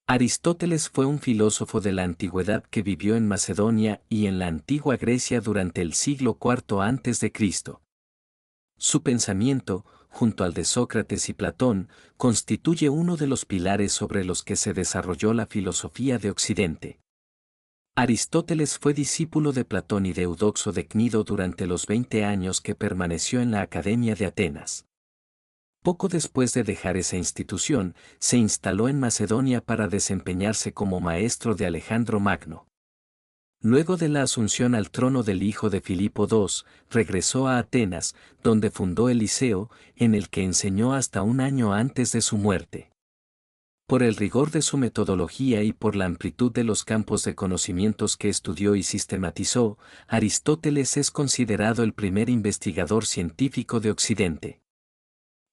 Aristóteles fue un filósofo de la antigüedad que vivió en Macedonia y en la antigua Grecia durante el siglo IV a.C. Su pensamiento, junto al de Sócrates y Platón, constituye uno de los pilares sobre los que se desarrolló la filosofía de Occidente. Aristóteles fue discípulo de Platón y de Eudoxo de Cnido durante los 20 años que permaneció en la Academia de Atenas. Poco después de dejar esa institución, se instaló en Macedonia para desempeñarse como maestro de Alejandro Magno. Luego de la asunción al trono del hijo de Filipo II, regresó a Atenas, donde fundó el Liceo, en el que enseñó hasta un año antes de su muerte. Por el rigor de su metodología y por la amplitud de los campos de conocimientos que estudió y sistematizó, Aristóteles es considerado el primer investigador científico de Occidente.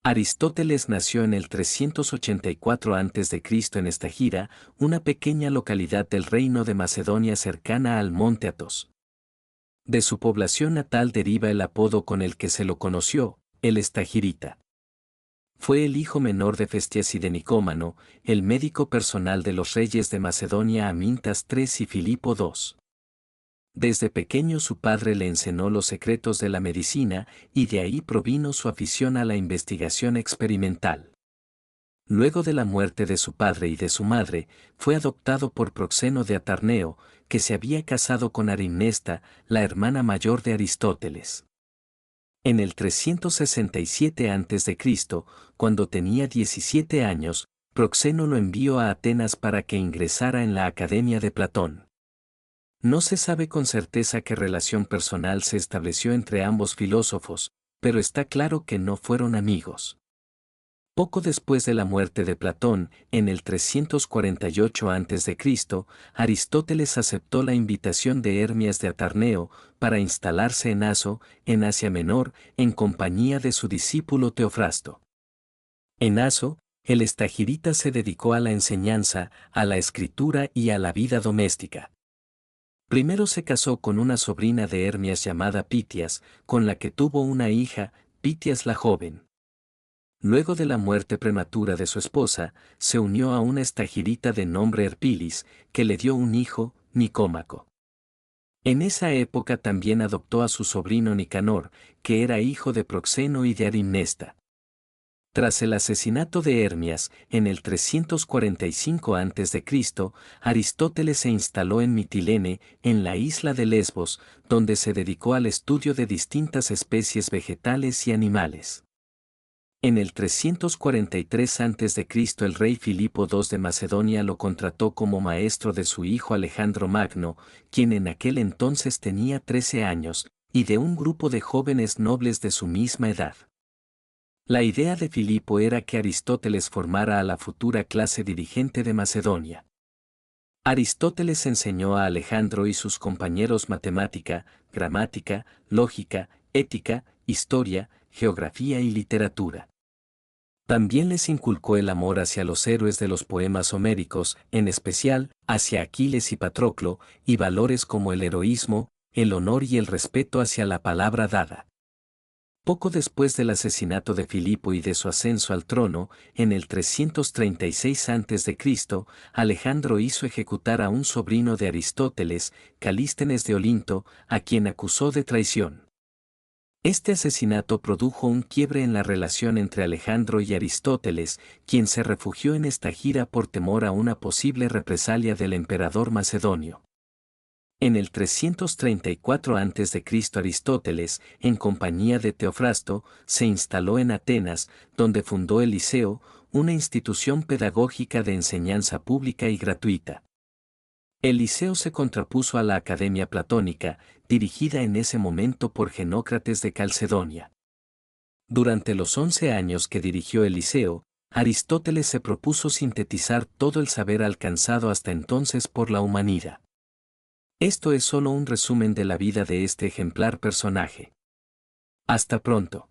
Aristóteles nació en el 384 a.C. en Estagira, una pequeña localidad del reino de Macedonia cercana al monte Athos. De su población natal deriva el apodo con el que se lo conoció, el Estagirita. Fue el hijo menor de Festias y de Nicómano, el médico personal de los reyes de Macedonia Amintas III y Filipo II. Desde pequeño su padre le enseñó los secretos de la medicina y de ahí provino su afición a la investigación experimental. Luego de la muerte de su padre y de su madre, fue adoptado por Proxeno de Atarneo, que se había casado con Arimnesta, la hermana mayor de Aristóteles. En el 367 a.C., cuando tenía 17 años, Proxeno lo envió a Atenas para que ingresara en la Academia de Platón. No se sabe con certeza qué relación personal se estableció entre ambos filósofos, pero está claro que no fueron amigos. Poco después de la muerte de Platón, en el 348 a.C., Aristóteles aceptó la invitación de Hermias de Atarneo para instalarse en Aso, en Asia Menor, en compañía de su discípulo Teofrasto. En Aso, el estagirita se dedicó a la enseñanza, a la escritura y a la vida doméstica. Primero se casó con una sobrina de Hermias llamada Pitias, con la que tuvo una hija, Pitias la joven. Luego de la muerte prematura de su esposa, se unió a una estagirita de nombre Herpilis, que le dio un hijo, Nicómaco. En esa época también adoptó a su sobrino Nicanor, que era hijo de Proxeno y de Arimnesta. Tras el asesinato de Hermias, en el 345 a.C., Aristóteles se instaló en Mitilene, en la isla de Lesbos, donde se dedicó al estudio de distintas especies vegetales y animales. En el 343 a.C. el rey Filipo II de Macedonia lo contrató como maestro de su hijo Alejandro Magno, quien en aquel entonces tenía 13 años, y de un grupo de jóvenes nobles de su misma edad. La idea de Filipo era que Aristóteles formara a la futura clase dirigente de Macedonia. Aristóteles enseñó a Alejandro y sus compañeros matemática, gramática, lógica, ética, historia, geografía y literatura. También les inculcó el amor hacia los héroes de los poemas homéricos, en especial, hacia Aquiles y Patroclo, y valores como el heroísmo, el honor y el respeto hacia la palabra dada. Poco después del asesinato de Filipo y de su ascenso al trono, en el 336 a.C., Alejandro hizo ejecutar a un sobrino de Aristóteles, Calístenes de Olinto, a quien acusó de traición. Este asesinato produjo un quiebre en la relación entre Alejandro y Aristóteles, quien se refugió en Estagira por temor a una posible represalia del emperador macedonio. En el 334 a.C. Aristóteles, en compañía de Teofrasto, se instaló en Atenas, donde fundó el Liceo, una institución pedagógica de enseñanza pública y gratuita. El Liceo se contrapuso a la Academia Platónica, dirigida en ese momento por Genócrates de Calcedonia. Durante los 11 años que dirigió el Liceo, Aristóteles se propuso sintetizar todo el saber alcanzado hasta entonces por la humanidad. Esto es solo un resumen de la vida de este ejemplar personaje. Hasta pronto.